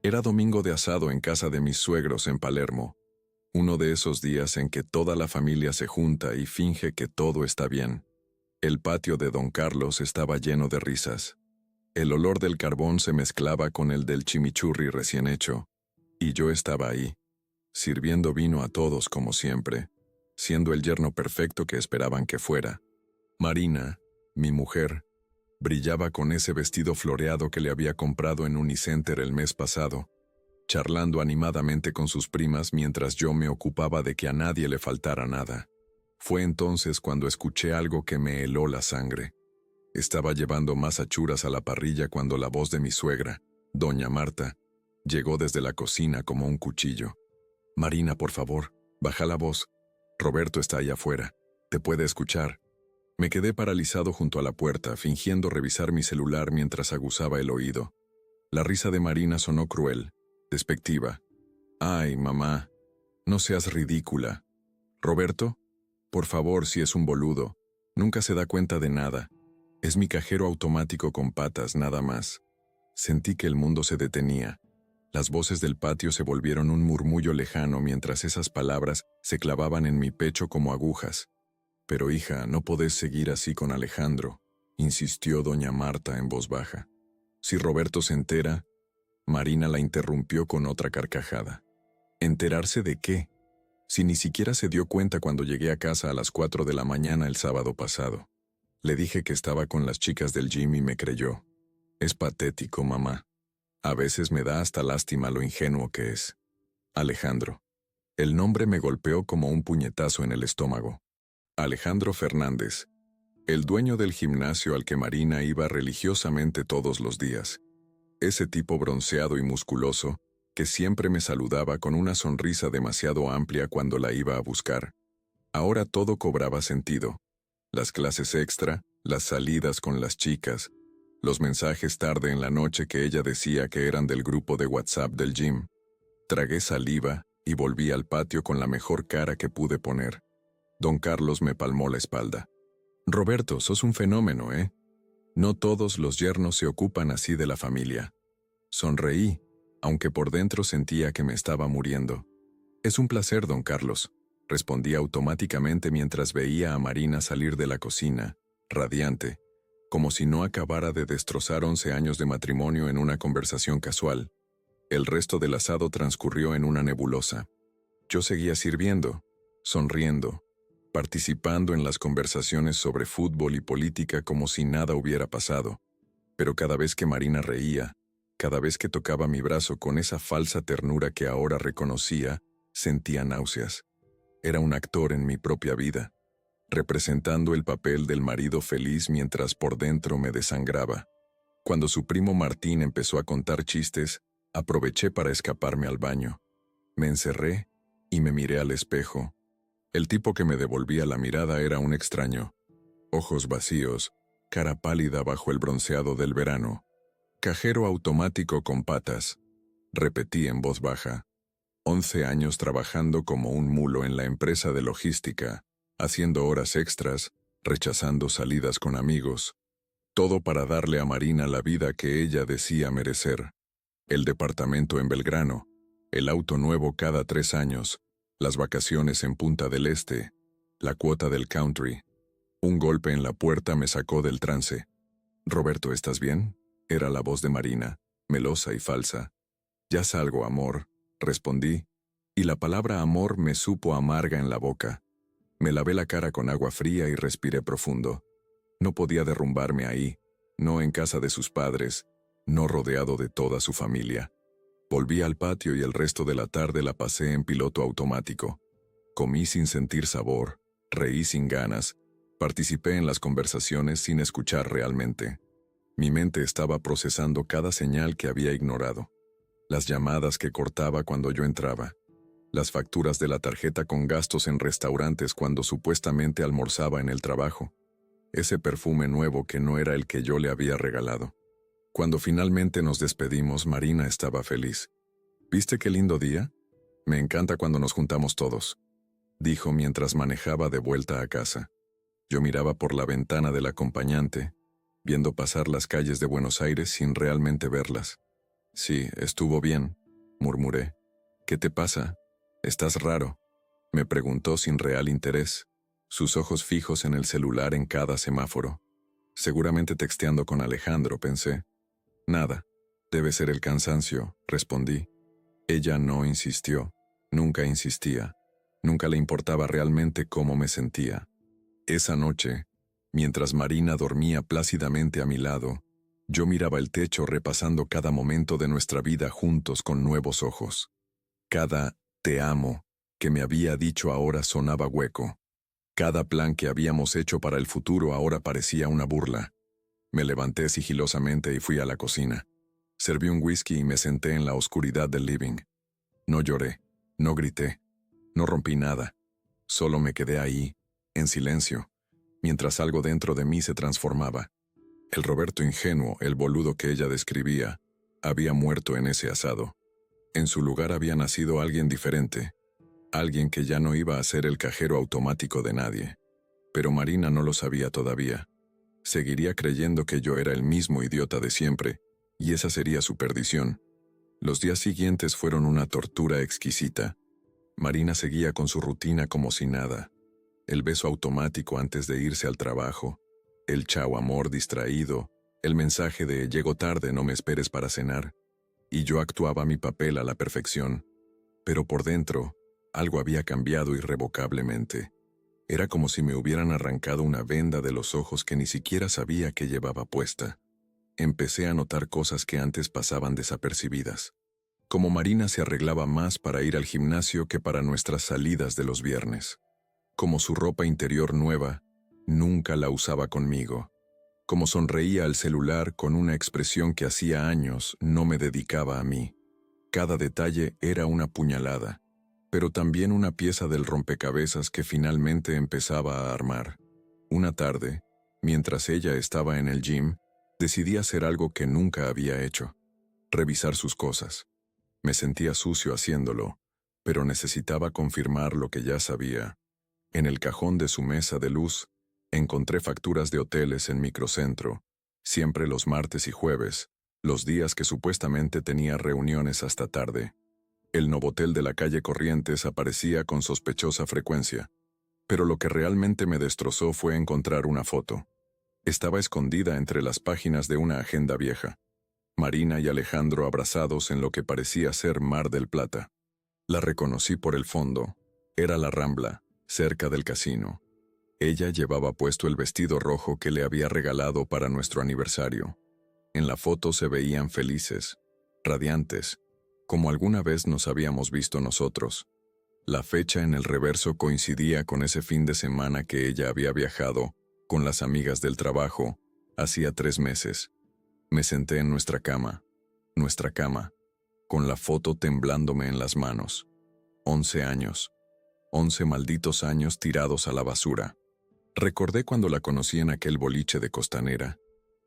Era domingo de asado en casa de mis suegros en Palermo, uno de esos días en que toda la familia se junta y finge que todo está bien. El patio de don Carlos estaba lleno de risas. El olor del carbón se mezclaba con el del chimichurri recién hecho, y yo estaba ahí, sirviendo vino a todos como siempre, siendo el yerno perfecto que esperaban que fuera. Marina, mi mujer, brillaba con ese vestido floreado que le había comprado en Unicenter el mes pasado, charlando animadamente con sus primas mientras yo me ocupaba de que a nadie le faltara nada. Fue entonces cuando escuché algo que me heló la sangre. Estaba llevando más achuras a la parrilla cuando la voz de mi suegra, doña Marta, llegó desde la cocina como un cuchillo. «Marina, por favor, baja la voz. Roberto está allá afuera. Te puede escuchar». Me quedé paralizado junto a la puerta, fingiendo revisar mi celular mientras aguzaba el oído. La risa de Marina sonó cruel, despectiva. «Ay, mamá, no seas ridícula. Roberto, por favor, si es un boludo. Nunca se da cuenta de nada. Es mi cajero automático con patas, nada más». Sentí que el mundo se detenía. Las voces del patio se volvieron un murmullo lejano mientras esas palabras se clavaban en mi pecho como agujas. «Pero hija, no podés seguir así con Alejandro», insistió doña Marta en voz baja. «Si Roberto se entera…». Marina la interrumpió con otra carcajada. «¿Enterarse de qué? Si ni siquiera se dio cuenta cuando llegué a casa a las 4 de la mañana el sábado pasado. Le dije que estaba con las chicas del gym y me creyó. Es patético, mamá. A veces me da hasta lástima lo ingenuo que es. Alejandro». El nombre me golpeó como un puñetazo en el estómago. Alejandro Fernández, el dueño del gimnasio al que Marina iba religiosamente todos los días. Ese tipo bronceado y musculoso, que siempre me saludaba con una sonrisa demasiado amplia cuando la iba a buscar. Ahora todo cobraba sentido. Las clases extra, las salidas con las chicas, los mensajes tarde en la noche que ella decía que eran del grupo de WhatsApp del gym. Tragué saliva y volví al patio con la mejor cara que pude poner. Don Carlos me palmó la espalda. «Roberto, sos un fenómeno, ¿eh? No todos los yernos se ocupan así de la familia». Sonreí, aunque por dentro sentía que me estaba muriendo. «Es un placer, don Carlos», respondí automáticamente mientras veía a Marina salir de la cocina, radiante, como si no acabara de destrozar 11 años de matrimonio en una conversación casual. El resto del asado transcurrió en una nebulosa. Yo seguía sirviendo, sonriendo, participando en las conversaciones sobre fútbol y política como si nada hubiera pasado. Pero cada vez que Marina reía, cada vez que tocaba mi brazo con esa falsa ternura que ahora reconocía, sentía náuseas. Era un actor en mi propia vida, representando el papel del marido feliz mientras por dentro me desangraba. Cuando su primo Martín empezó a contar chistes, aproveché para escaparme al baño. Me encerré y me miré al espejo. El tipo que me devolvía la mirada era un extraño. Ojos vacíos, cara pálida bajo el bronceado del verano. «Cajero automático con patas», repetí en voz baja. 11 años trabajando como un mulo en la empresa de logística, haciendo horas extras, rechazando salidas con amigos. Todo para darle a Marina la vida que ella decía merecer. El departamento en Belgrano, el auto nuevo cada 3 años, las vacaciones en Punta del Este, la cuota del country. Un golpe en la puerta me sacó del trance. «Roberto, ¿estás bien?», era la voz de Marina, melosa y falsa. «Ya salgo, amor», respondí, y la palabra amor me supo amarga en la boca. Me lavé la cara con agua fría y respiré profundo. No podía derrumbarme ahí, no en casa de sus padres, no rodeado de toda su familia. Volví al patio y el resto de la tarde la pasé en piloto automático. Comí sin sentir sabor, reí sin ganas, participé en las conversaciones sin escuchar realmente. Mi mente estaba procesando cada señal que había ignorado. Las llamadas que cortaba cuando yo entraba. Las facturas de la tarjeta con gastos en restaurantes cuando supuestamente almorzaba en el trabajo. Ese perfume nuevo que no era el que yo le había regalado. Cuando finalmente nos despedimos, Marina estaba feliz. «¿Viste qué lindo día? Me encanta cuando nos juntamos todos», dijo mientras manejaba de vuelta a casa. Yo miraba por la ventana del acompañante, viendo pasar las calles de Buenos Aires sin realmente verlas. Sí, estuvo bien, murmuré. ¿Qué te pasa? ¿Estás raro? Me preguntó sin real interés, sus ojos fijos en el celular en cada semáforo. Seguramente texteando con Alejandro, pensé. Nada, debe ser el cansancio, respondí. Ella no insistió, nunca insistía, nunca le importaba realmente cómo me sentía. Esa noche, mientras Marina dormía plácidamente a mi lado, yo miraba el techo repasando cada momento de nuestra vida juntos con nuevos ojos. Cada «te amo» que me había dicho ahora sonaba hueco. Cada plan que habíamos hecho para el futuro ahora parecía una burla. Me levanté sigilosamente y fui a la cocina. Serví un whisky y me senté en la oscuridad del living. No lloré, no grité, no rompí nada. Solo me quedé ahí, en silencio, mientras algo dentro de mí se transformaba. El Roberto ingenuo, el boludo que ella describía, había muerto en ese asado. En su lugar había nacido alguien diferente, alguien que ya no iba a ser el cajero automático de nadie. Pero Marina no lo sabía todavía. Seguiría creyendo que yo era el mismo idiota de siempre, y esa sería su perdición. Los días siguientes fueron una tortura exquisita. Marina seguía con su rutina como si nada. El beso automático antes de irse al trabajo, el chao amor distraído, el mensaje de llego tarde, no me esperes para cenar. Y yo actuaba mi papel a la perfección. Pero por dentro, algo había cambiado irrevocablemente. Era como si me hubieran arrancado una venda de los ojos que ni siquiera sabía que llevaba puesta. Empecé a notar cosas que antes pasaban desapercibidas. Como Marina se arreglaba más para ir al gimnasio que para nuestras salidas de los viernes. Como su ropa interior nueva nunca la usaba conmigo. Como sonreía al celular con una expresión que hacía años no me dedicaba a mí. Cada detalle era una puñalada, pero también una pieza del rompecabezas que finalmente empezaba a armar. Una tarde, mientras ella estaba en el gym, decidí hacer algo que nunca había hecho: revisar sus cosas. Me sentía sucio haciéndolo, pero necesitaba confirmar lo que ya sabía. En el cajón de su mesa de luz, encontré facturas de hoteles en Microcentro, siempre los martes y jueves, los días que supuestamente tenía reuniones hasta tarde. El Novotel de la calle Corrientes aparecía con sospechosa frecuencia, pero lo que realmente me destrozó fue encontrar una foto. Estaba escondida entre las páginas de una agenda vieja. Marina y Alejandro abrazados en lo que parecía ser Mar del Plata. La reconocí por el fondo. Era la Rambla, cerca del casino. Ella llevaba puesto el vestido rojo que le había regalado para nuestro aniversario. En la foto se veían felices, radiantes, como alguna vez nos habíamos visto nosotros. La fecha en el reverso coincidía con ese fin de semana que ella había viajado con las amigas del trabajo, hacía 3 meses. Me senté en nuestra cama, con la foto temblándome en las manos. 11 años. 11 malditos años tirados a la basura. Recordé cuando la conocí en aquel boliche de Costanera,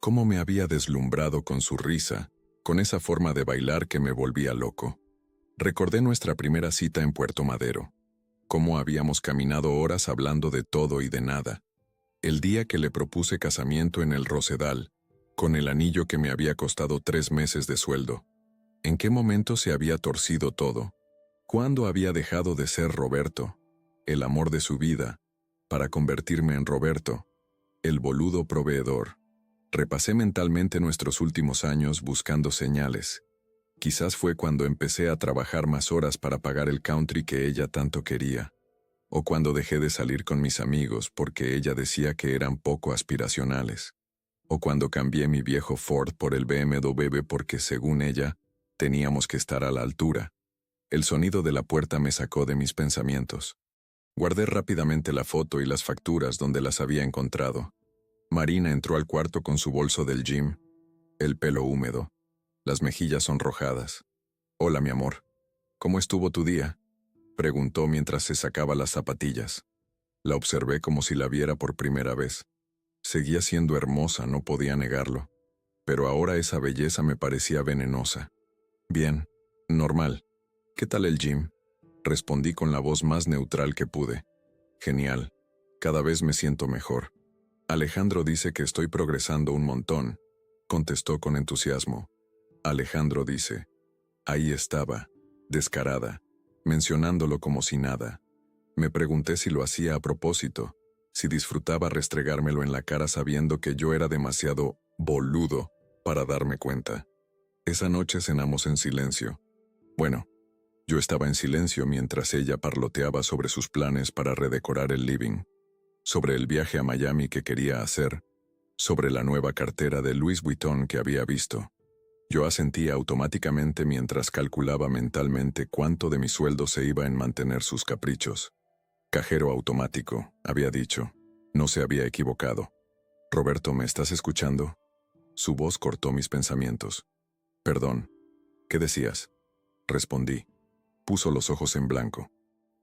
cómo me había deslumbrado con su risa, con esa forma de bailar que me volvía loco. Recordé nuestra primera cita en Puerto Madero, cómo habíamos caminado horas hablando de todo y de nada. El día que le propuse casamiento en el Rosedal, con el anillo que me había costado 3 meses de sueldo. ¿En qué momento se había torcido todo? ¿Cuándo había dejado de ser Roberto, el amor de su vida, para convertirme en Roberto, el boludo proveedor? Repasé mentalmente nuestros últimos años buscando señales. Quizás fue cuando empecé a trabajar más horas para pagar el country que ella tanto quería, o cuando dejé de salir con mis amigos porque ella decía que eran poco aspiracionales, o cuando cambié mi viejo Ford por el BMW porque, según ella, teníamos que estar a la altura. El sonido de la puerta me sacó de mis pensamientos. Guardé rápidamente la foto y las facturas donde las había encontrado. Marina entró al cuarto con su bolso del gym, el pelo húmedo, las mejillas sonrojadas. «Hola, mi amor. ¿Cómo estuvo tu día?», preguntó mientras se sacaba las zapatillas. La observé como si la viera por primera vez. Seguía siendo hermosa, no podía negarlo. Pero ahora esa belleza me parecía venenosa. «Bien, normal. ¿Qué tal el gym?», respondí con la voz más neutral que pude. «Genial. Cada vez me siento mejor. Alejandro dice que estoy progresando un montón», contestó con entusiasmo. Alejandro dice. Ahí estaba, descarada, mencionándolo como si nada. Me pregunté si lo hacía a propósito, si disfrutaba restregármelo en la cara sabiendo que yo era demasiado boludo para darme cuenta. Esa noche cenamos en silencio. Bueno, yo estaba en silencio mientras ella parloteaba sobre sus planes para redecorar el living, sobre el viaje a Miami que quería hacer, sobre la nueva cartera de Louis Vuitton que había visto. Yo asentía automáticamente mientras calculaba mentalmente cuánto de mi sueldo se iba en mantener sus caprichos. Cajero automático, había dicho. No se había equivocado. Roberto, ¿me estás escuchando? Su voz cortó mis pensamientos. Perdón. ¿Qué decías? Respondí. Puso los ojos en blanco.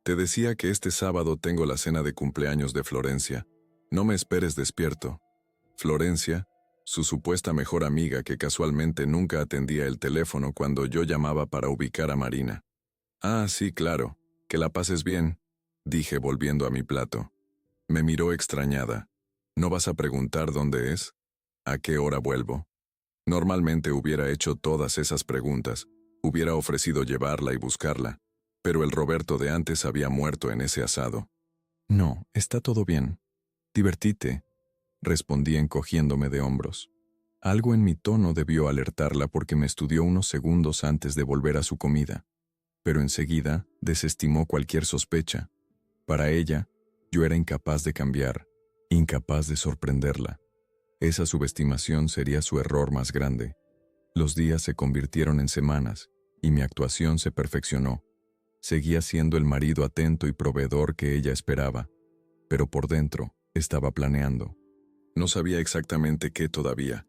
Te decía que este sábado tengo la cena de cumpleaños de Florencia. No me esperes despierto. Florencia, su supuesta mejor amiga que casualmente nunca atendía el teléfono cuando yo llamaba para ubicar a Marina. Ah, sí, claro. Que la pases bien, dije volviendo a mi plato. Me miró extrañada. ¿No vas a preguntar dónde es? ¿A qué hora vuelvo? Normalmente hubiera hecho todas esas preguntas, hubiera ofrecido llevarla y buscarla, pero el Roberto de antes había muerto en ese asado. No, está todo bien. Divertite, respondí encogiéndome de hombros. Algo en mi tono debió alertarla porque me estudió unos segundos antes de volver a su comida, pero enseguida desestimó cualquier sospecha. Para ella, yo era incapaz de cambiar, incapaz de sorprenderla. Esa subestimación sería su error más grande. Los días se convirtieron en semanas, y mi actuación se perfeccionó. Seguía siendo el marido atento y proveedor que ella esperaba, pero por dentro estaba planeando. No sabía exactamente qué todavía,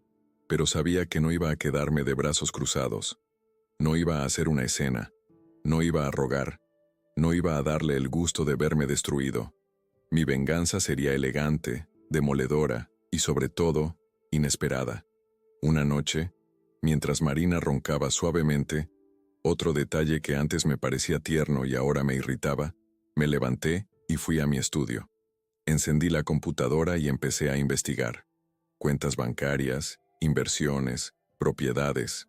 pero sabía que no iba a quedarme de brazos cruzados. No iba a hacer una escena, no iba a rogar, no iba a darle el gusto de verme destruido. Mi venganza sería elegante, demoledora y sobre todo, inesperada. Una noche, mientras Marina roncaba suavemente, otro detalle que antes me parecía tierno y ahora me irritaba, me levanté y fui a mi estudio. Encendí la computadora y empecé a investigar. Cuentas bancarias, inversiones, propiedades.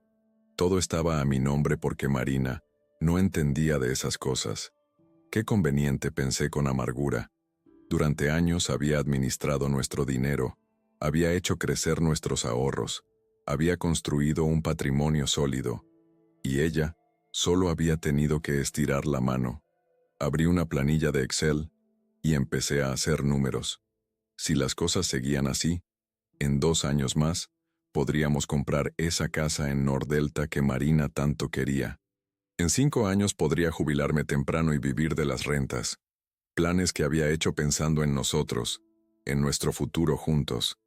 Todo estaba a mi nombre porque Marina no entendía de esas cosas. Qué conveniente, pensé con amargura. Durante años había administrado nuestro dinero, había hecho crecer nuestros ahorros, había construido un patrimonio sólido, y ella solo había tenido que estirar la mano. Abrí una planilla de Excel y empecé a hacer números. Si las cosas seguían así, en 2 años más, podríamos comprar esa casa en Nordelta que Marina tanto quería. En 5 años podría jubilarme temprano y vivir de las rentas. Planes que había hecho pensando en nosotros, en nuestro futuro juntos.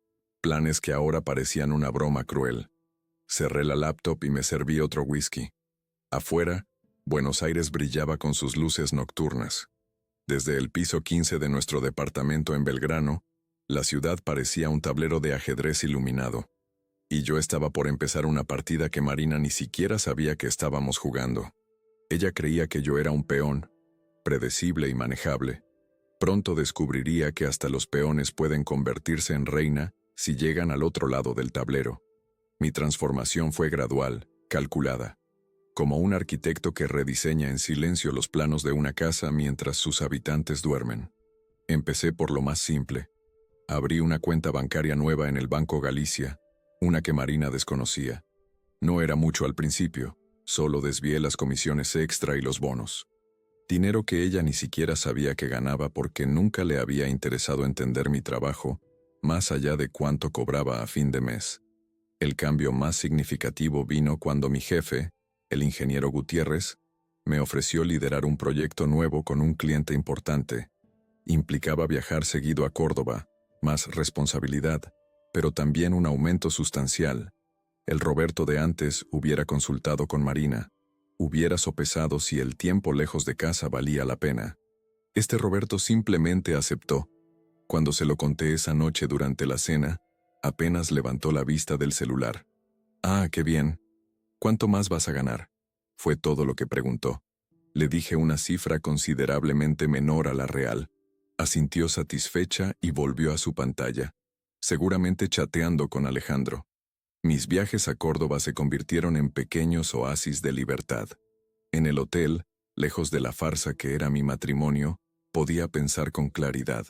Planes que ahora parecían una broma cruel. Cerré la laptop y me serví otro whisky. Afuera, Buenos Aires brillaba con sus luces nocturnas. Desde el piso 15 de nuestro departamento en Belgrano, la ciudad parecía un tablero de ajedrez iluminado. Y yo estaba por empezar una partida que Marina ni siquiera sabía que estábamos jugando. Ella creía que yo era un peón, predecible y manejable. Pronto descubriría que hasta los peones pueden convertirse en reina si llegan al otro lado del tablero. Mi transformación fue gradual, calculada, como un arquitecto que rediseña en silencio los planos de una casa mientras sus habitantes duermen. Empecé por lo más simple. Abrí una cuenta bancaria nueva en el Banco Galicia, una que Marina desconocía. No era mucho al principio, solo desvié las comisiones extra y los bonos. Dinero que ella ni siquiera sabía que ganaba porque nunca le había interesado entender mi trabajo, más allá de cuánto cobraba a fin de mes. El cambio más significativo vino cuando mi jefe, el ingeniero Gutiérrez, me ofreció liderar un proyecto nuevo con un cliente importante. Implicaba viajar seguido a Córdoba, más responsabilidad, pero también un aumento sustancial. El Roberto de antes hubiera consultado con Marina, hubiera sopesado si el tiempo lejos de casa valía la pena. Este Roberto simplemente aceptó. Cuando se lo conté esa noche durante la cena, apenas levantó la vista del celular. Ah, qué bien. ¿Cuánto más vas a ganar? Fue todo lo que preguntó. Le dije una cifra considerablemente menor a la real. Asintió satisfecha y volvió a su pantalla, seguramente chateando con Alejandro. Mis viajes a Córdoba se convirtieron en pequeños oasis de libertad. En el hotel, lejos de la farsa que era mi matrimonio, podía pensar con claridad.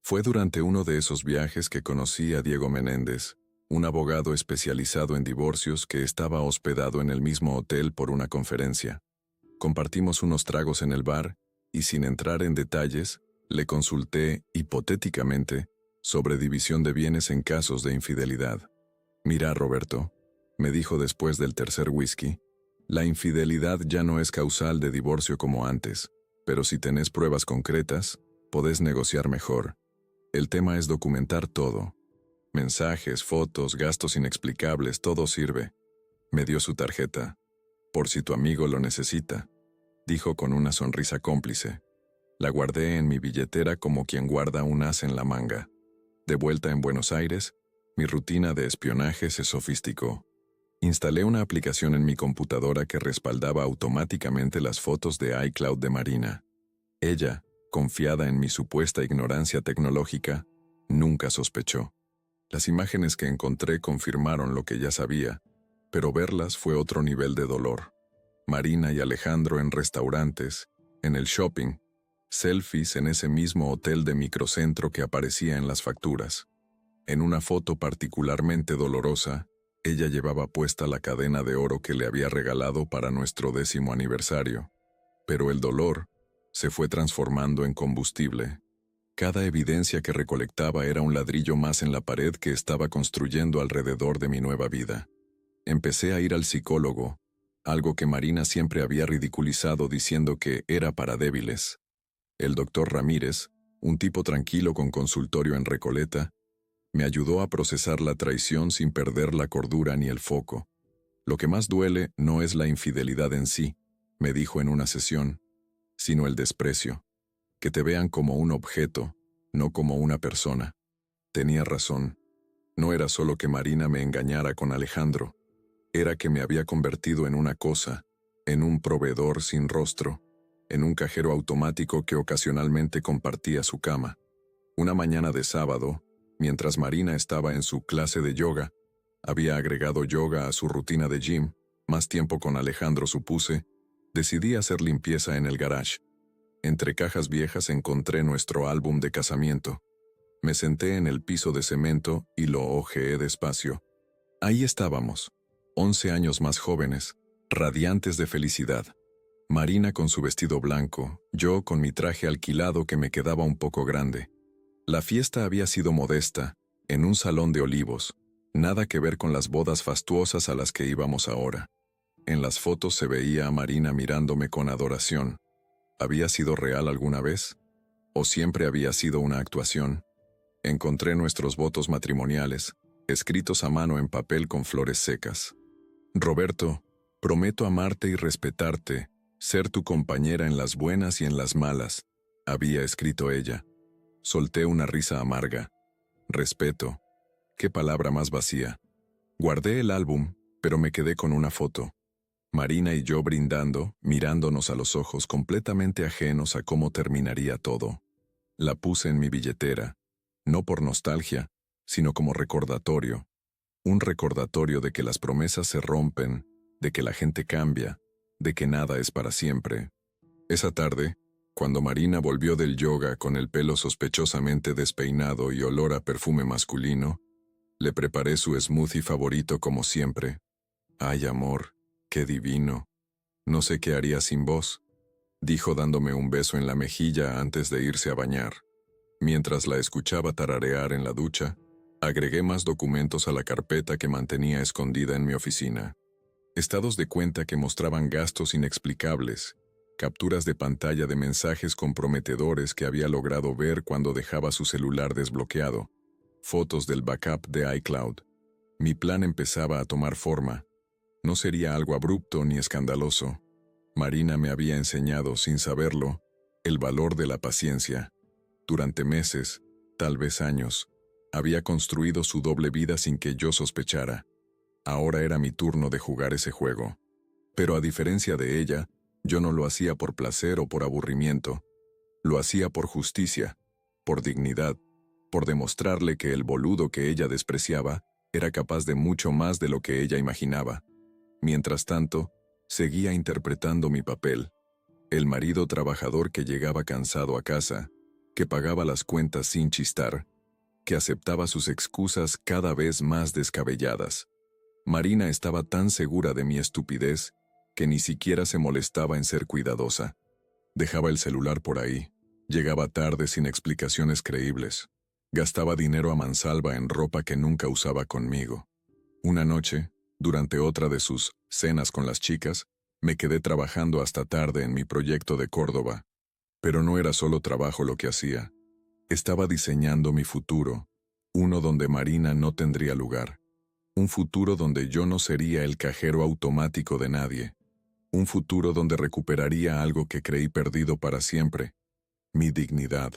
Fue durante uno de esos viajes que conocí a Diego Menéndez, un abogado especializado en divorcios que estaba hospedado en el mismo hotel por una conferencia. Compartimos unos tragos en el bar y, sin entrar en detalles, le consulté, hipotéticamente, sobre división de bienes en casos de infidelidad. «Mira, Roberto», me dijo después del tercer whisky, «la infidelidad ya no es causal de divorcio como antes, pero si tenés pruebas concretas, podés negociar mejor. El tema es documentar todo. Mensajes, fotos, gastos inexplicables, todo sirve». Me dio su tarjeta. «Por si tu amigo lo necesita», dijo con una sonrisa cómplice. La guardé en mi billetera como quien guarda un as en la manga. De vuelta en Buenos Aires, mi rutina de espionaje se sofisticó. Instalé una aplicación en mi computadora que respaldaba automáticamente las fotos de iCloud de Marina. Ella, confiada en mi supuesta ignorancia tecnológica, nunca sospechó. Las imágenes que encontré confirmaron lo que ya sabía, pero verlas fue otro nivel de dolor. Marina y Alejandro en restaurantes, en el shopping, selfies en ese mismo hotel de microcentro que aparecía en las facturas. En una foto particularmente dolorosa, ella llevaba puesta la cadena de oro que le había regalado para nuestro 10º aniversario. Pero el dolor se fue transformando en combustible. Cada evidencia que recolectaba era un ladrillo más en la pared que estaba construyendo alrededor de mi nueva vida. Empecé a ir al psicólogo, algo que Marina siempre había ridiculizado diciendo que era para débiles. El doctor Ramírez, un tipo tranquilo con consultorio en Recoleta, me ayudó a procesar la traición sin perder la cordura ni el foco. Lo que más duele no es la infidelidad en sí, me dijo en una sesión, sino el desprecio. Que te vean como un objeto, no como una persona. Tenía razón. No era solo que Marina me engañara con Alejandro, era que me había convertido en una cosa, en un proveedor sin rostro, en un cajero automático que ocasionalmente compartía su cama. Una mañana de sábado, mientras Marina estaba en su clase de yoga, había agregado yoga a su rutina de gym, más tiempo con Alejandro supuse, decidí hacer limpieza en el garage. Entre cajas viejas encontré nuestro álbum de casamiento. Me senté en el piso de cemento y lo hojeé despacio. Ahí estábamos, 11 años más jóvenes, radiantes de felicidad. Marina con su vestido blanco, yo con mi traje alquilado que me quedaba un poco grande. La fiesta había sido modesta, en un salón de olivos, nada que ver con las bodas fastuosas a las que íbamos ahora. En las fotos se veía a Marina mirándome con adoración. ¿Había sido real alguna vez? ¿O siempre había sido una actuación? Encontré nuestros votos matrimoniales, escritos a mano en papel con flores secas. «Roberto, prometo amarte y respetarte, ser tu compañera en las buenas y en las malas», había escrito ella. Solté una risa amarga. Respeto. Qué palabra más vacía. Guardé el álbum, pero me quedé con una foto. Marina y yo brindando, mirándonos a los ojos completamente ajenos a cómo terminaría todo. La puse en mi billetera, no por nostalgia, sino como recordatorio. Un recordatorio de que las promesas se rompen, de que la gente cambia, de que nada es para siempre. Esa tarde, cuando Marina volvió del yoga con el pelo sospechosamente despeinado y olor a perfume masculino, le preparé su smoothie favorito como siempre. «Ay, amor, qué divino. No sé qué haría sin vos», dijo dándome un beso en la mejilla antes de irse a bañar. Mientras la escuchaba tararear en la ducha, agregué más documentos a la carpeta que mantenía escondida en mi oficina. Estados de cuenta que mostraban gastos inexplicables, capturas de pantalla de mensajes comprometedores que había logrado ver cuando dejaba su celular desbloqueado, fotos del backup de iCloud. Mi plan empezaba a tomar forma. No sería algo abrupto ni escandaloso. Marina me había enseñado, sin saberlo, el valor de la paciencia. Durante meses, tal vez años, había construido su doble vida sin que yo sospechara. Ahora era mi turno de jugar ese juego. Pero a diferencia de ella, yo no lo hacía por placer o por aburrimiento. Lo hacía por justicia, por dignidad, por demostrarle que el boludo que ella despreciaba Era capaz de mucho más de lo que ella imaginaba. Mientras tanto, seguía interpretando mi papel. El marido trabajador que llegaba cansado a casa, que pagaba las cuentas sin chistar, que aceptaba sus excusas cada vez más descabelladas. Marina estaba tan segura de mi estupidez que ni siquiera se molestaba en ser cuidadosa. Dejaba el celular por ahí, llegaba tarde sin explicaciones creíbles, gastaba dinero a mansalva en ropa que nunca usaba conmigo. Una noche, durante otra de sus cenas con las chicas, me quedé trabajando hasta tarde en mi proyecto de Córdoba. Pero no era solo trabajo lo que hacía. Estaba diseñando mi futuro, uno donde Marina no tendría lugar. Un futuro donde yo no sería el cajero automático de nadie. Un futuro donde recuperaría algo que creí perdido para siempre, mi dignidad.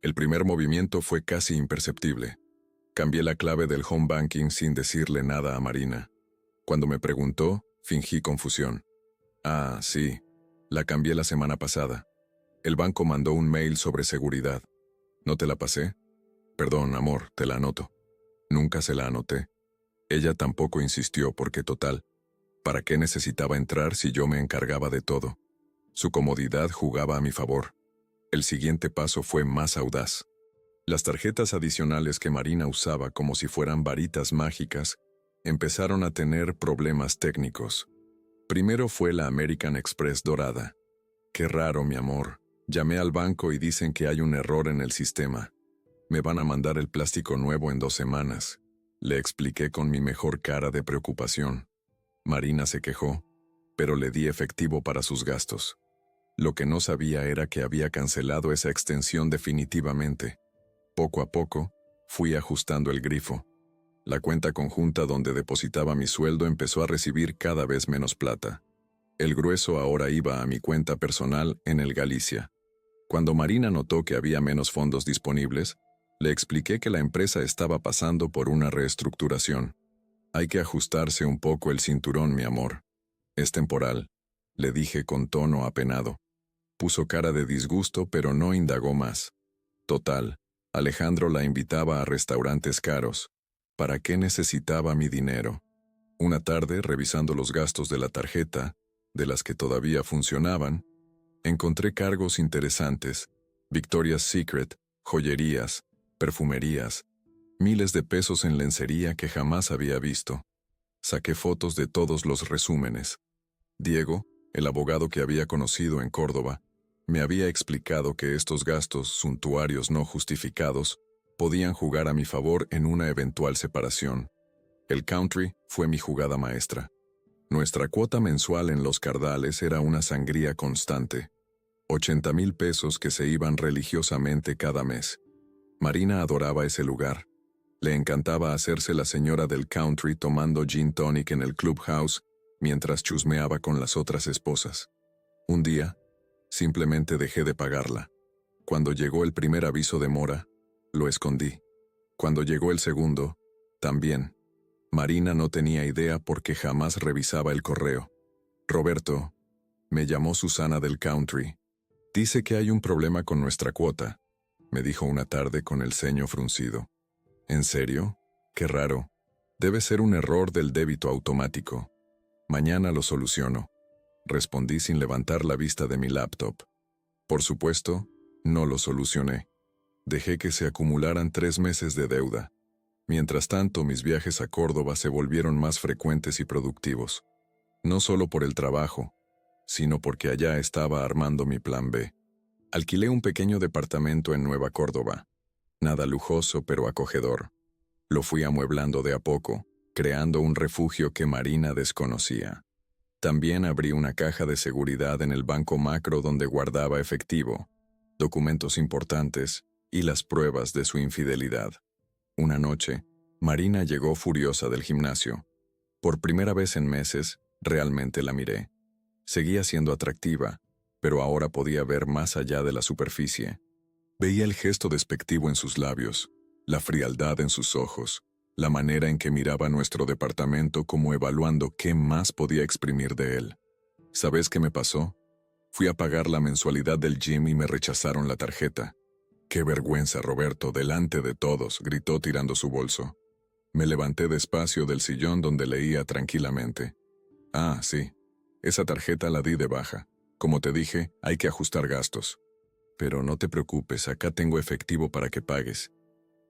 El primer movimiento fue casi imperceptible. Cambié la clave del home banking sin decirle nada a Marina. Cuando me preguntó, fingí confusión. Ah, sí, la cambié la semana pasada. El banco mandó un mail sobre seguridad. ¿No te la pasé? Perdón, amor, te la anoto. Nunca se la anoté. Ella tampoco insistió porque total, ¿para qué necesitaba entrar si yo me encargaba de todo? Su comodidad jugaba a mi favor. El siguiente paso fue más audaz. Las tarjetas adicionales que Marina usaba como si fueran varitas mágicas empezaron a tener problemas técnicos. Primero fue la American Express dorada. Qué raro, mi amor. Llamé al banco y dicen que hay un error en el sistema. Me van a mandar el plástico nuevo en 2 semanas. Le expliqué con mi mejor cara de preocupación. Marina se quejó, pero le di efectivo para sus gastos. Lo que no sabía era que había cancelado esa extensión definitivamente. Poco a poco, fui ajustando el grifo. La cuenta conjunta donde depositaba mi sueldo empezó a recibir cada vez menos plata. El grueso ahora iba a mi cuenta personal en el Galicia. Cuando Marina notó que había menos fondos disponibles, le expliqué que la empresa estaba pasando por una reestructuración. Hay que ajustarse un poco el cinturón, mi amor. Es temporal, le dije con tono apenado. Puso cara de disgusto, pero no indagó más. Total, Alejandro la invitaba a restaurantes caros. ¿Para qué necesitaba mi dinero? Una tarde, revisando los gastos de la tarjeta, de las que todavía funcionaban, encontré cargos interesantes: Victoria's Secret, joyerías, perfumerías, miles de pesos en lencería que jamás había visto. Saqué fotos de todos los resúmenes. Diego, el abogado que había conocido en Córdoba, me había explicado que estos gastos suntuarios no justificados podían jugar a mi favor en una eventual separación. El country fue mi jugada maestra. Nuestra cuota mensual en Los Cardales era una sangría constante. 80,000 pesos que se iban religiosamente cada mes. Marina adoraba ese lugar. Le encantaba hacerse la señora del country tomando gin tonic en el clubhouse mientras chusmeaba con las otras esposas. Un día, simplemente dejé de pagarla. Cuando llegó el primer aviso de mora, lo escondí. Cuando llegó el segundo, también. Marina no tenía idea porque jamás revisaba el correo. Roberto, me llamó Susana del country. Dice que hay un problema con nuestra cuota, me dijo una tarde con el ceño fruncido. ¿En serio? Qué raro. Debe ser un error del débito automático. Mañana lo soluciono. Respondí sin levantar la vista de mi laptop. Por supuesto, no lo solucioné. Dejé que se acumularan 3 meses de deuda. Mientras tanto, mis viajes a Córdoba se volvieron más frecuentes y productivos. No solo por el trabajo, sino porque allá estaba armando mi plan B. Alquilé un pequeño departamento en Nueva Córdoba. Nada lujoso, pero acogedor. Lo fui amueblando de a poco, creando un refugio que Marina desconocía. También abrí una caja de seguridad en el banco macro donde guardaba efectivo, documentos importantes y las pruebas de su infidelidad. Una noche, Marina llegó furiosa del gimnasio. Por primera vez en meses, realmente la miré. Seguía siendo atractiva, pero ahora podía ver más allá de la superficie. Veía el gesto despectivo en sus labios, la frialdad en sus ojos, la manera en que miraba nuestro departamento como evaluando qué más podía exprimir de él. ¿Sabes qué me pasó? Fui a pagar la mensualidad del gym y me rechazaron la tarjeta. «¡Qué vergüenza, Roberto, delante de todos!», gritó tirando su bolso. Me levanté despacio del sillón donde leía tranquilamente. Ah, sí. Esa tarjeta la di de baja. Como te dije, hay que ajustar gastos. Pero no te preocupes, acá tengo efectivo para que pagues.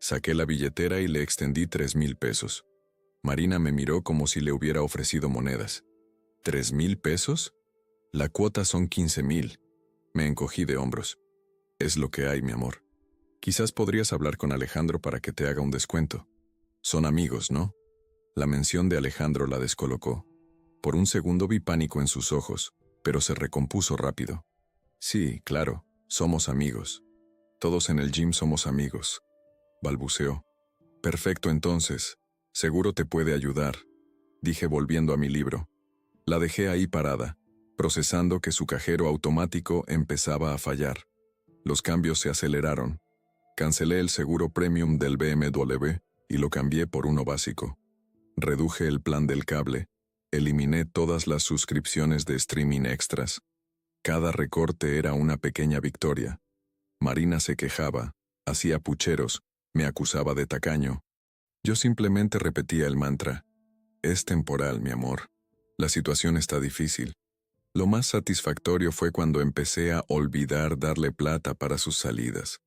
Saqué la billetera y le extendí 3,000 pesos. Marina me miró como si le hubiera ofrecido monedas. ¿3,000 pesos? La cuota son 15,000. Me encogí de hombros. Es lo que hay, mi amor. Quizás podrías hablar con Alejandro para que te haga un descuento. Son amigos, ¿no? La mención de Alejandro la descolocó. Por un segundo vi pánico en sus ojos, pero se recompuso rápido. Sí, claro, somos amigos. Todos en el gym somos amigos, balbuceó. Perfecto entonces, seguro te puede ayudar, dije volviendo a mi libro. La dejé ahí parada, procesando que su cajero automático empezaba a fallar. Los cambios se aceleraron. Cancelé el seguro premium del BMW y lo cambié por uno básico. Reduje el plan del cable, eliminé todas las suscripciones de streaming extras. Cada recorte era una pequeña victoria. Marina se quejaba, hacía pucheros, me acusaba de tacaño. Yo simplemente repetía el mantra. Es temporal, mi amor. La situación está difícil. Lo más satisfactorio fue cuando empecé a olvidar darle plata para sus salidas.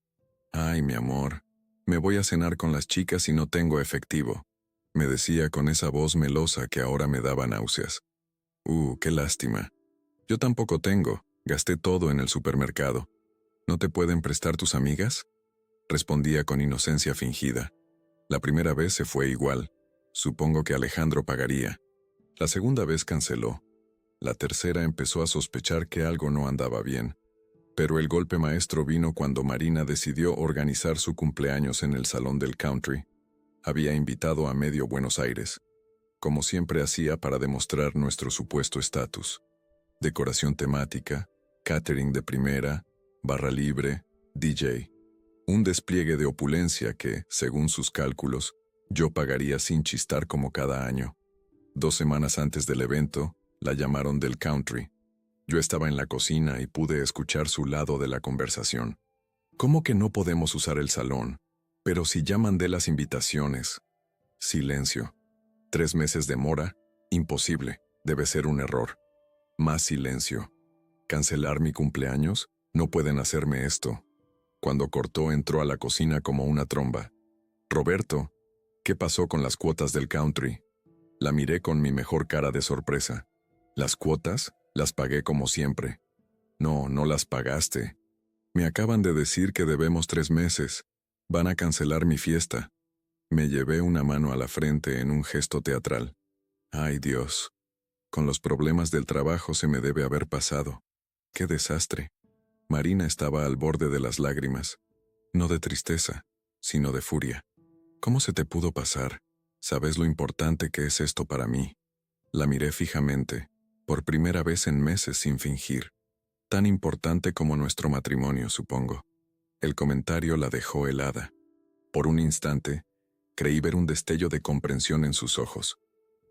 Ay, mi amor, me voy a cenar con las chicas y no tengo efectivo, me decía con esa voz melosa que ahora me daba náuseas. Qué lástima. Yo tampoco tengo, gasté todo en el supermercado. ¿No te pueden prestar tus amigas? Respondía con inocencia fingida. La primera vez se fue igual. Supongo que Alejandro pagaría. La segunda vez canceló. La tercera empezó a sospechar que algo no andaba bien. Pero el golpe maestro vino cuando Marina decidió organizar su cumpleaños en el salón del country. Había invitado a medio Buenos Aires, como siempre hacía para demostrar nuestro supuesto estatus. Decoración temática, catering de primera, barra libre, DJ. Un despliegue de opulencia que, según sus cálculos, yo pagaría sin chistar como cada año. 2 semanas antes del evento, la llamaron del country. Yo estaba en la cocina y pude escuchar su lado de la conversación. ¿Cómo que no podemos usar el salón? Pero si ya mandé las invitaciones. Silencio. 3 meses de mora, imposible, debe ser un error. Más silencio. ¿Cancelar mi cumpleaños? No pueden hacerme esto. Cuando cortó entró a la cocina como una tromba. Roberto, ¿qué pasó con las cuotas del country? La miré con mi mejor cara de sorpresa. ¿Las cuotas? Las pagué como siempre. No, no las pagaste. Me acaban de decir que debemos 3 meses. Van a cancelar mi fiesta. Me llevé una mano a la frente en un gesto teatral. Ay, Dios. Con los problemas del trabajo se me debe haber pasado. ¡Qué desastre! Marina estaba al borde de las lágrimas. No de tristeza, sino de furia. ¿Cómo se te pudo pasar? ¿Sabes lo importante que es esto para mí? La miré fijamente, por primera vez en meses sin fingir. Tan importante como nuestro matrimonio, supongo. El comentario la dejó helada. Por un instante, creí ver un destello de comprensión en sus ojos,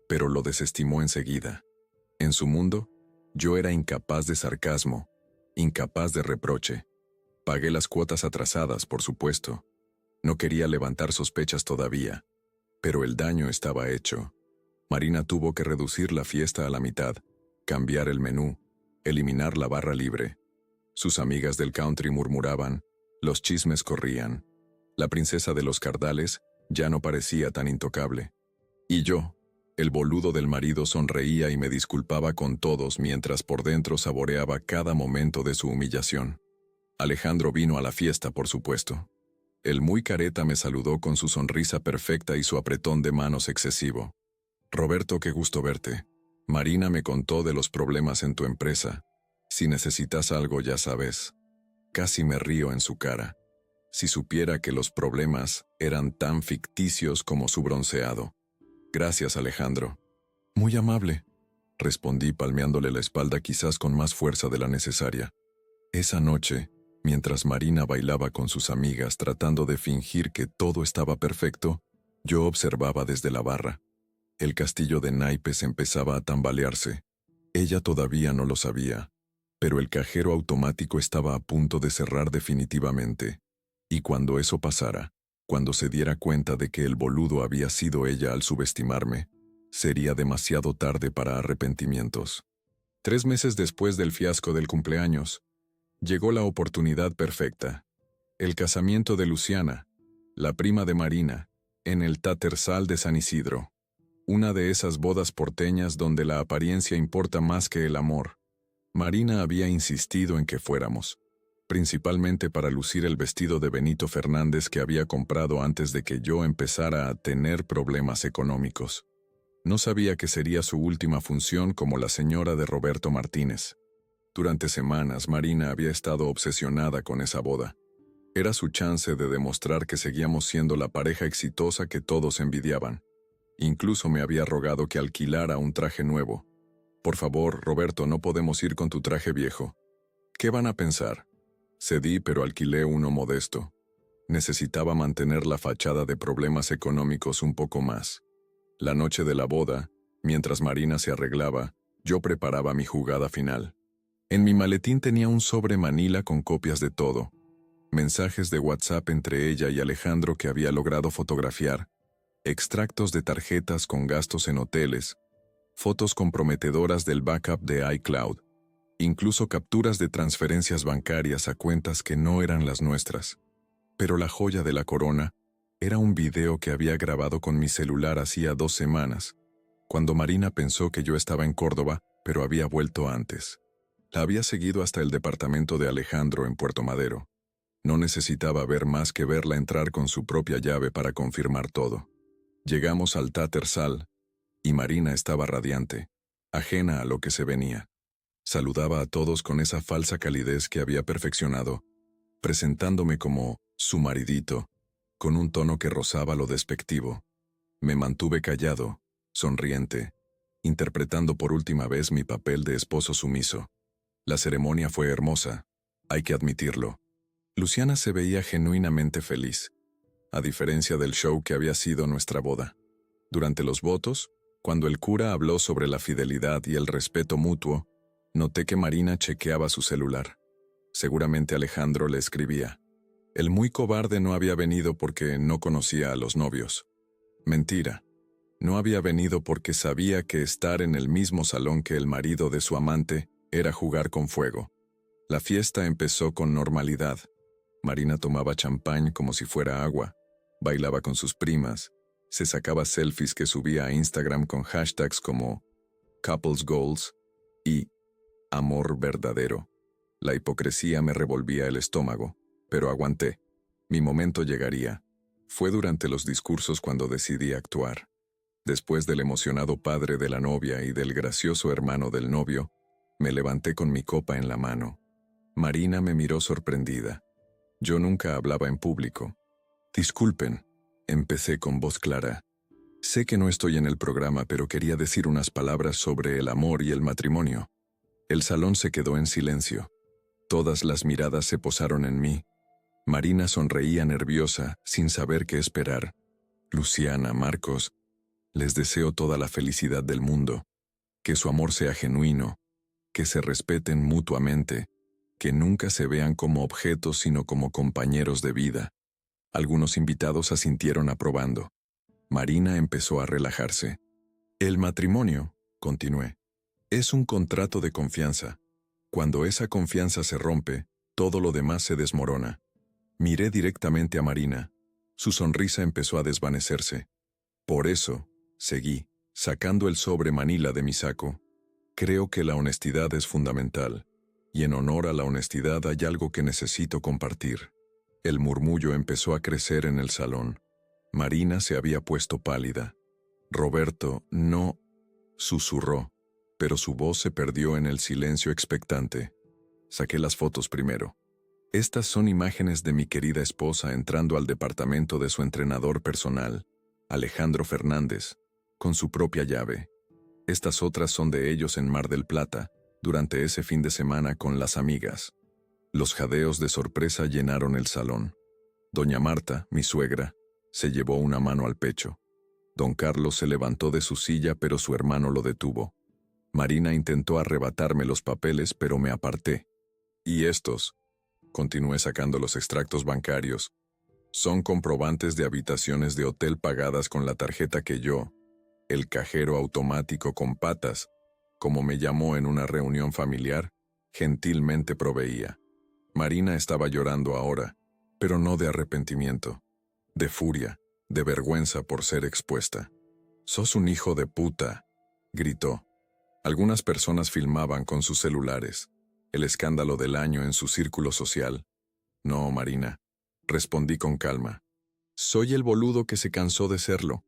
pero lo desestimó enseguida. En su mundo, yo era incapaz de sarcasmo, incapaz de reproche. Pagué las cuotas atrasadas, por supuesto. No quería levantar sospechas todavía, pero el daño estaba hecho. Marina tuvo que reducir la fiesta a la mitad, cambiar el menú, eliminar la barra libre. Sus amigas del country murmuraban, los chismes corrían. La princesa de los Cardales ya no parecía tan intocable. Y yo, el boludo del marido, sonreía y me disculpaba con todos mientras por dentro saboreaba cada momento de su humillación. Alejandro vino a la fiesta, por supuesto. El muy careta me saludó con su sonrisa perfecta y su apretón de manos excesivo. Roberto, qué gusto verte. Marina me contó de los problemas en tu empresa. Si necesitas algo, ya sabes. Casi me río en su cara. Si supiera que los problemas eran tan ficticios como su bronceado. Gracias, Alejandro. Muy amable, respondí palmeándole la espalda quizás con más fuerza de la necesaria. Esa noche, mientras Marina bailaba con sus amigas tratando de fingir que todo estaba perfecto, yo observaba desde la barra. El castillo de naipes empezaba a tambalearse. Ella todavía no lo sabía, pero el cajero automático estaba a punto de cerrar definitivamente. Y cuando eso pasara, Cuando se diera cuenta de que el boludo había sido ella al subestimarme, sería demasiado tarde para arrepentimientos. 3 meses después del fiasco del cumpleaños, llegó la oportunidad perfecta. El casamiento de Luciana, la prima de Marina, en el Tattersall de San Isidro. Una de esas bodas porteñas donde la apariencia importa más que el amor. Marina había insistido en que fuéramos, principalmente para lucir el vestido de Benito Fernández que había comprado antes de que yo empezara a tener problemas económicos. No sabía que sería su última función como la señora de Roberto Martínez. Durante semanas Marina había estado obsesionada con esa boda. Era su chance de demostrar que seguíamos siendo la pareja exitosa que todos envidiaban. Incluso me había rogado que alquilara un traje nuevo. Por favor, Roberto, no podemos ir con tu traje viejo. ¿Qué van a pensar? Cedí, pero alquilé uno modesto. Necesitaba mantener la fachada de problemas económicos un poco más. La noche de la boda, mientras Marina se arreglaba, yo preparaba mi jugada final. En mi maletín tenía un sobre manila con copias de todo. Mensajes de WhatsApp entre ella y Alejandro que había logrado fotografiar, extractos de tarjetas con gastos en hoteles, fotos comprometedoras del backup de iCloud, incluso capturas de transferencias bancarias a cuentas que no eran las nuestras. Pero la joya de la corona era un video que había grabado con mi celular hacía 2 semanas, cuando Marina pensó que yo estaba en Córdoba, pero había vuelto antes. La había seguido hasta el departamento de Alejandro en Puerto Madero. No necesitaba ver más que verla entrar con su propia llave para confirmar todo. Llegamos al Tattersall, y Marina estaba radiante, ajena a lo que se venía. Saludaba a todos con esa falsa calidez que había perfeccionado, presentándome como su maridito, con un tono que rozaba lo despectivo. Me mantuve callado, sonriente, interpretando por última vez mi papel de esposo sumiso. La ceremonia fue hermosa, hay que admitirlo. Luciana se veía genuinamente feliz, a diferencia del show que había sido nuestra boda. Durante los votos, cuando el cura habló sobre la fidelidad y el respeto mutuo, noté que Marina chequeaba su celular. Seguramente Alejandro le escribía. El muy cobarde no había venido porque no conocía a los novios. Mentira. No había venido porque sabía que estar en el mismo salón que el marido de su amante era jugar con fuego. La fiesta empezó con normalidad. Marina tomaba champán como si fuera agua, bailaba con sus primas, se sacaba selfies que subía a Instagram con hashtags como Couples Goals y Amor Verdadero. La hipocresía me revolvía el estómago, pero aguanté. Mi momento llegaría. Fue durante los discursos cuando decidí actuar. Después del emocionado padre de la novia y del gracioso hermano del novio, me levanté con mi copa en la mano. Marina me miró sorprendida. Yo nunca hablaba en público. Disculpen, empecé con voz clara. Sé que no estoy en el programa, pero quería decir unas palabras sobre el amor y el matrimonio. El salón se quedó en silencio. Todas las miradas se posaron en mí. Marina sonreía nerviosa, sin saber qué esperar. Luciana, Marcos, les deseo toda la felicidad del mundo. Que su amor sea genuino, que se respeten mutuamente, que nunca se vean como objetos sino como compañeros de vida. Algunos invitados asintieron aprobando. Marina empezó a relajarse. El matrimonio, continué, es un contrato de confianza. Cuando esa confianza se rompe, todo lo demás se desmorona. Miré directamente a Marina. Su sonrisa empezó a desvanecerse. Por eso, seguí, sacando el sobre manila de mi saco. Creo que la honestidad es fundamental, y en honor a la honestidad hay algo que necesito compartir. El murmullo empezó a crecer en el salón. Marina se había puesto pálida. Roberto, no, susurró, pero su voz se perdió en el silencio expectante. Saqué las fotos primero. Estas son imágenes de mi querida esposa entrando al departamento de su entrenador personal, Alejandro Fernández, con su propia llave. Estas otras son de ellos en Mar del Plata, durante ese fin de semana con las amigas. Los jadeos de sorpresa llenaron el salón. Doña Marta, mi suegra, se llevó una mano al pecho. Don Carlos se levantó de su silla, pero su hermano lo detuvo. Marina intentó arrebatarme los papeles, pero me aparté. Y estos, continué sacando los extractos bancarios, Son comprobantes de habitaciones de hotel pagadas con la tarjeta que yo, el cajero automático con patas, como me llamó en una reunión familiar, gentilmente proveía. Marina estaba llorando ahora, pero no de arrepentimiento, de furia, de vergüenza por ser expuesta. «Sos un hijo de puta», gritó. Algunas personas filmaban con sus celulares, el escándalo del año en su círculo social. «No, Marina», respondí con calma. «Soy el boludo que se cansó de serlo,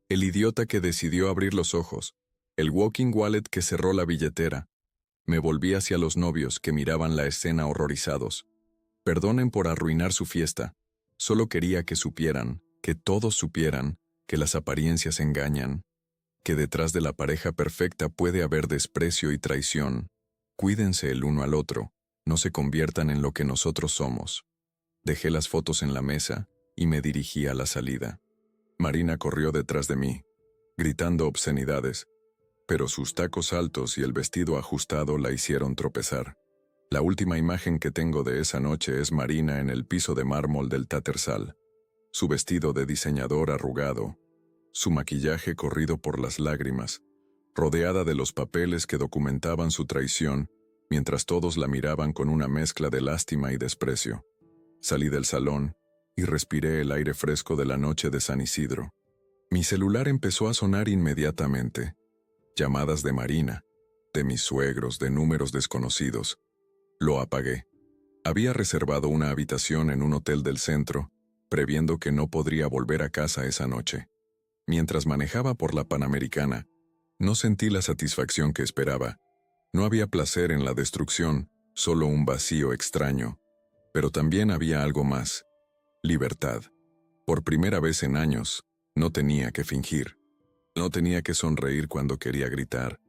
el idiota que decidió abrir los ojos, el walking wallet que cerró la billetera». Me volví hacia los novios que miraban la escena horrorizados. «Perdonen por arruinar su fiesta. Solo quería que supieran, que todos supieran, que las apariencias engañan, que detrás de la pareja perfecta puede haber desprecio y traición. Cuídense el uno al otro, no se conviertan en lo que nosotros somos». Dejé las fotos en la mesa y me dirigí a la salida. Marina corrió detrás de mí, gritando obscenidades, pero sus tacos altos y el vestido ajustado la hicieron tropezar. La última imagen que tengo de esa noche es Marina en el piso de mármol del Tattersall, su vestido de diseñador arrugado, su maquillaje corrido por las lágrimas, rodeada de los papeles que documentaban su traición, mientras todos la miraban con una mezcla de lástima y desprecio. Salí del salón y respiré el aire fresco de la noche de San Isidro. Mi celular empezó a sonar inmediatamente. Llamadas de Marina, de mis suegros, de números desconocidos. Lo apagué. Había reservado una habitación en un hotel del centro, previendo que no podría volver a casa esa noche. Mientras manejaba por la Panamericana, no sentí la satisfacción que esperaba. No había placer en la destrucción, solo un vacío extraño. Pero también había algo más: libertad. Por primera vez en años, no tenía que fingir. No tenía que sonreír cuando quería gritar.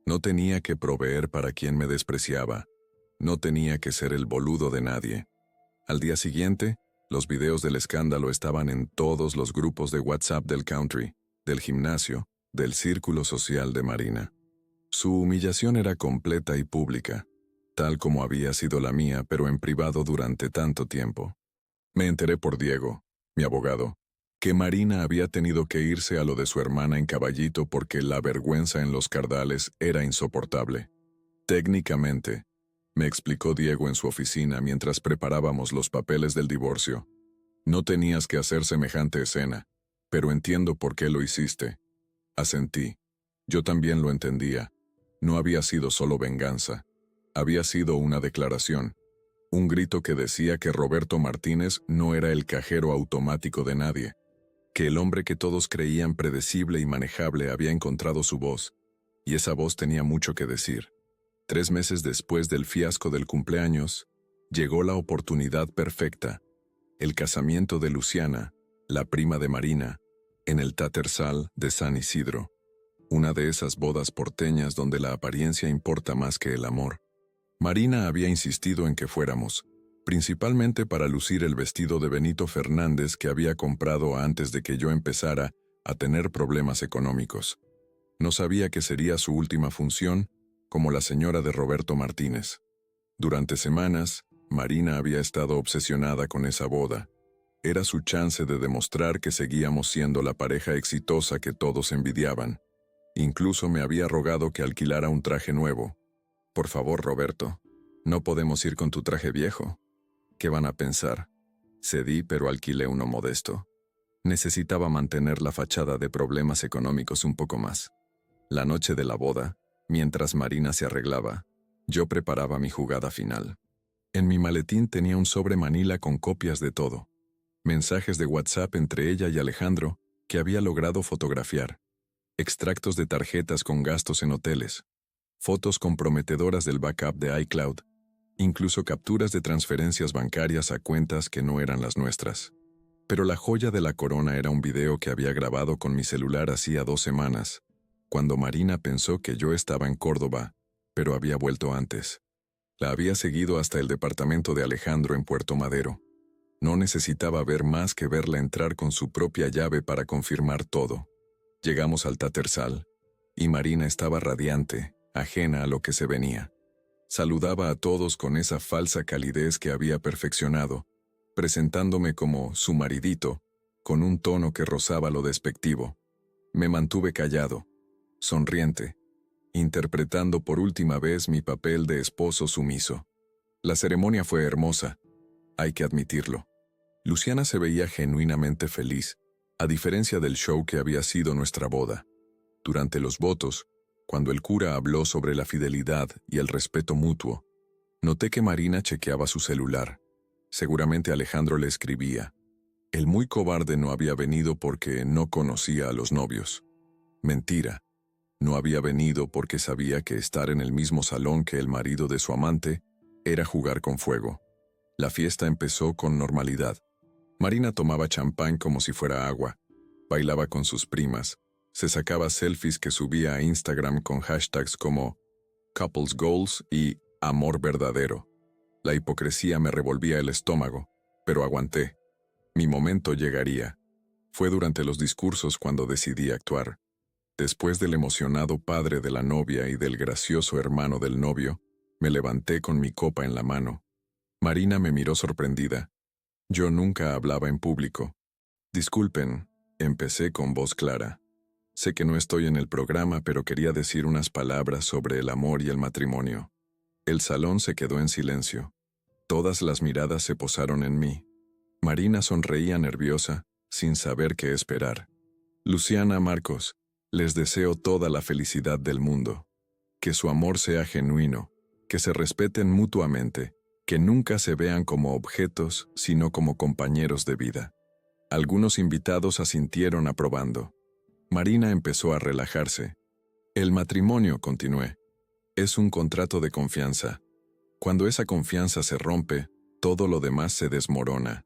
No tenía que proveer para quien me despreciaba. No tenía que ser el boludo de nadie. Al día siguiente, los videos del escándalo estaban en todos los grupos de WhatsApp del country, del gimnasio, del círculo social de Marina. Su humillación era completa y pública, tal como había sido la mía, pero en privado durante tanto tiempo. Me enteré por Diego, mi abogado, que Marina había tenido que irse a lo de su hermana en Caballito porque la vergüenza en los Cardales era insoportable. Técnicamente, me explicó Diego en su oficina mientras preparábamos los papeles del divorcio, no tenías que hacer semejante escena, pero entiendo por qué lo hiciste. Asentí. Yo también lo entendía. No había sido solo venganza. Había sido una declaración. Un grito que decía que Roberto Martínez no era el cajero automático de nadie, que el hombre que todos creían predecible y manejable había encontrado su voz, y esa voz tenía mucho que decir. 3 meses después del fiasco del cumpleaños, llegó la oportunidad perfecta: el casamiento de Luciana, la prima de Marina, en el Tattersall de San Isidro, una de esas bodas porteñas donde la apariencia importa más que el amor. Marina había insistido en que fuéramos, principalmente para lucir el vestido de Benito Fernández que había comprado antes de que yo empezara a tener problemas económicos. No sabía que sería su última función, como la señora de Roberto Martínez. Durante semanas, Marina había estado obsesionada con esa boda. Era su chance de demostrar que seguíamos siendo la pareja exitosa que todos envidiaban. Incluso me había rogado que alquilara un traje nuevo. «Por favor, Roberto, no podemos ir con tu traje viejo. ¿Qué van a pensar?». Cedí, pero alquilé uno modesto. Necesitaba mantener la fachada de problemas económicos un poco más. La noche de la boda, mientras Marina se arreglaba, yo preparaba mi jugada final. En mi maletín tenía un sobre manila con copias de todo. Mensajes de WhatsApp entre ella y Alejandro que había logrado fotografiar. Extractos de tarjetas con gastos en hoteles. Fotos comprometedoras del backup de iCloud. Incluso capturas de transferencias bancarias a cuentas que no eran las nuestras. Pero la joya de la corona era un video que había grabado con mi celular hacía 2 semanas, cuando Marina pensó que yo estaba en Córdoba, pero había vuelto antes. La había seguido hasta el departamento de Alejandro en Puerto Madero. No necesitaba ver más que verla entrar con su propia llave para confirmar todo. Llegamos al Tattersall, y Marina estaba radiante, ajena a lo que se venía. Saludaba a todos con esa falsa calidez que había perfeccionado, presentándome como su maridito, con un tono que rozaba lo despectivo. Me mantuve callado, sonriente, interpretando por última vez mi papel de esposo sumiso. La ceremonia fue hermosa, hay que admitirlo. Luciana se veía genuinamente feliz, a diferencia del show que había sido nuestra boda. Durante los votos, cuando el cura habló sobre la fidelidad y el respeto mutuo, noté que Marina chequeaba su celular. Seguramente Alejandro le escribía. El muy cobarde no había venido porque no conocía a los novios. Mentira. No había venido porque sabía que estar en el mismo salón que el marido de su amante era jugar con fuego. La fiesta empezó con normalidad. Marina tomaba champán como si fuera agua, bailaba con sus primas, se sacaba selfies que subía a Instagram con hashtags como Couples Goals y Amor Verdadero. La hipocresía me revolvía el estómago, pero aguanté. Mi momento llegaría. Fue durante los discursos cuando decidí actuar. Después del emocionado padre de la novia y del gracioso hermano del novio, me levanté con mi copa en la mano. Marina me miró sorprendida. Yo nunca hablaba en público. Disculpen, empecé con voz clara. Sé que no estoy en el programa, pero quería decir unas palabras sobre el amor y el matrimonio. El salón se quedó en silencio. Todas las miradas se posaron en mí. Marina sonreía nerviosa, sin saber qué esperar. Luciana, Marcos, les deseo toda la felicidad del mundo. Que su amor sea genuino, que se respeten mutuamente, que nunca se vean como objetos, sino como compañeros de vida. Algunos invitados asintieron aprobando. Marina empezó a relajarse. El matrimonio, continué, es un contrato de confianza. Cuando esa confianza se rompe, todo lo demás se desmorona.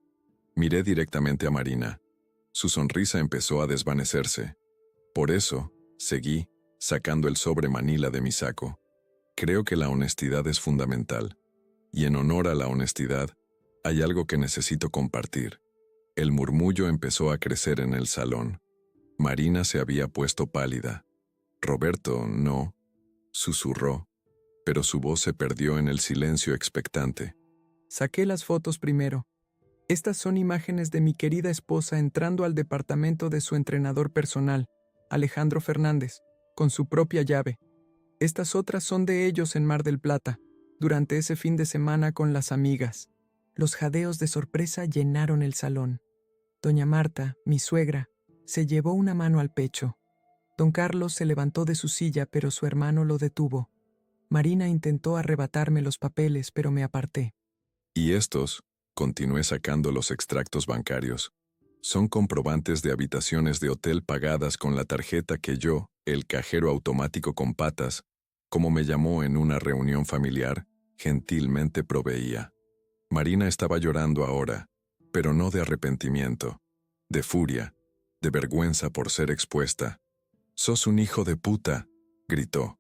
Miré directamente a Marina. Su sonrisa empezó a desvanecerse. Por eso, seguí, sacando el sobre manila de mi saco. Creo que la honestidad es fundamental. Y en honor a la honestidad, hay algo que necesito compartir. El murmullo empezó a crecer en el salón. Marina se había puesto pálida. Roberto, no, susurró, pero su voz se perdió en el silencio expectante. Saqué las fotos primero. Estas son imágenes de mi querida esposa entrando al departamento de su entrenador personal, Alejandro Fernández, con su propia llave. Estas otras son de ellos en Mar del Plata, durante ese fin de semana con las amigas. Los jadeos de sorpresa llenaron el salón. Doña Marta, mi suegra, se llevó una mano al pecho. Don Carlos se levantó de su silla, pero su hermano lo detuvo. Marina intentó arrebatarme los papeles, pero me aparté. Y estos, continué sacando los extractos bancarios, son comprobantes de habitaciones de hotel pagadas con la tarjeta que yo, el cajero automático con patas, como me llamó en una reunión familiar, gentilmente proveía. Marina estaba llorando ahora, pero no de arrepentimiento, de furia, de vergüenza por ser expuesta. «¡Sos un hijo de puta!», gritó.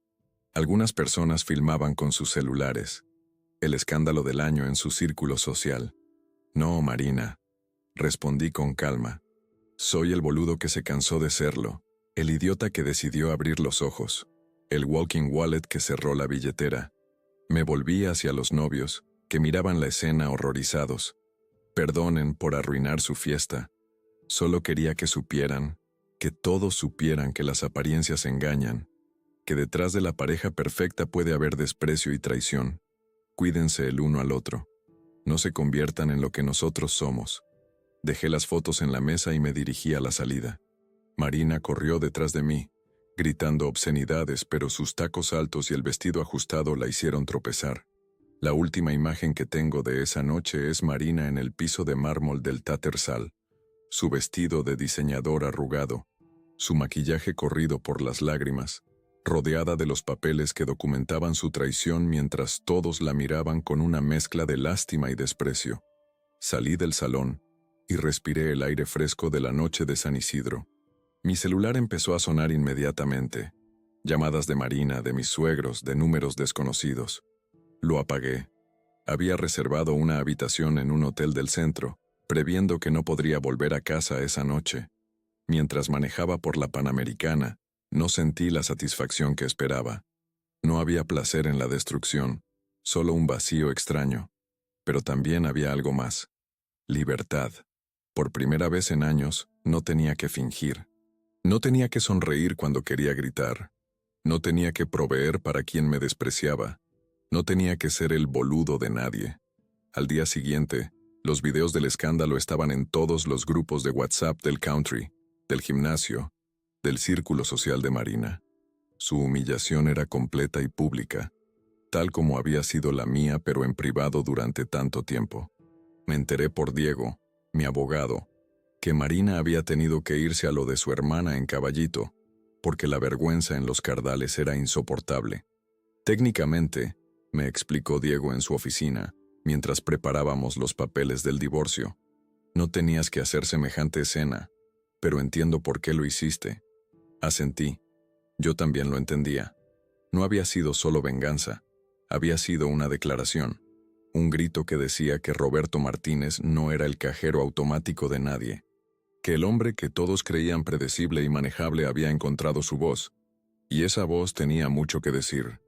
Algunas personas filmaban con sus celulares. El escándalo del año en su círculo social. «No, Marina», respondí con calma. «Soy el boludo que se cansó de serlo, el idiota que decidió abrir los ojos, el walking wallet que cerró la billetera». Me volví hacia los novios, que miraban la escena horrorizados. «Perdonen por arruinar su fiesta. Solo quería que supieran, que todos supieran que las apariencias engañan, que detrás de la pareja perfecta puede haber desprecio y traición. Cuídense el uno al otro. No se conviertan en lo que nosotros somos». Dejé las fotos en la mesa y me dirigí a la salida. Marina corrió detrás de mí, gritando obscenidades, pero sus tacos altos y el vestido ajustado la hicieron tropezar. La última imagen que tengo de esa noche es Marina en el piso de mármol del Tattersall, su vestido de diseñador arrugado, su maquillaje corrido por las lágrimas, rodeada de los papeles que documentaban su traición mientras todos la miraban con una mezcla de lástima y desprecio. Salí del salón y respiré el aire fresco de la noche de San Isidro. Mi celular empezó a sonar inmediatamente. Llamadas de Marina, de mis suegros, de números desconocidos. Lo apagué. Había reservado una habitación en un hotel del centro, previendo que no podría volver a casa esa noche. Mientras manejaba por la Panamericana, no sentí la satisfacción que esperaba. No había placer en la destrucción, solo un vacío extraño. Pero también había algo más. Libertad. Por primera vez en años, no tenía que fingir. No tenía que sonreír cuando quería gritar. No tenía que proveer para quien me despreciaba. No tenía que ser el boludo de nadie. Al día siguiente, los videos del escándalo estaban en todos los grupos de WhatsApp del country, del gimnasio, del círculo social de Marina. Su humillación era completa y pública, tal como había sido la mía pero en privado durante tanto tiempo. Me enteré por Diego, mi abogado, que Marina había tenido que irse a lo de su hermana en Caballito, porque la vergüenza en los Cardales era insoportable. Técnicamente, me explicó Diego en su oficina, mientras preparábamos los papeles del divorcio, no tenías que hacer semejante escena, pero entiendo por qué lo hiciste. Asentí. Yo también lo entendía. No había sido solo venganza, había sido una declaración, un grito que decía que Roberto Martínez no era el cajero automático de nadie, que el hombre que todos creían predecible y manejable había encontrado su voz, y esa voz tenía mucho que decir.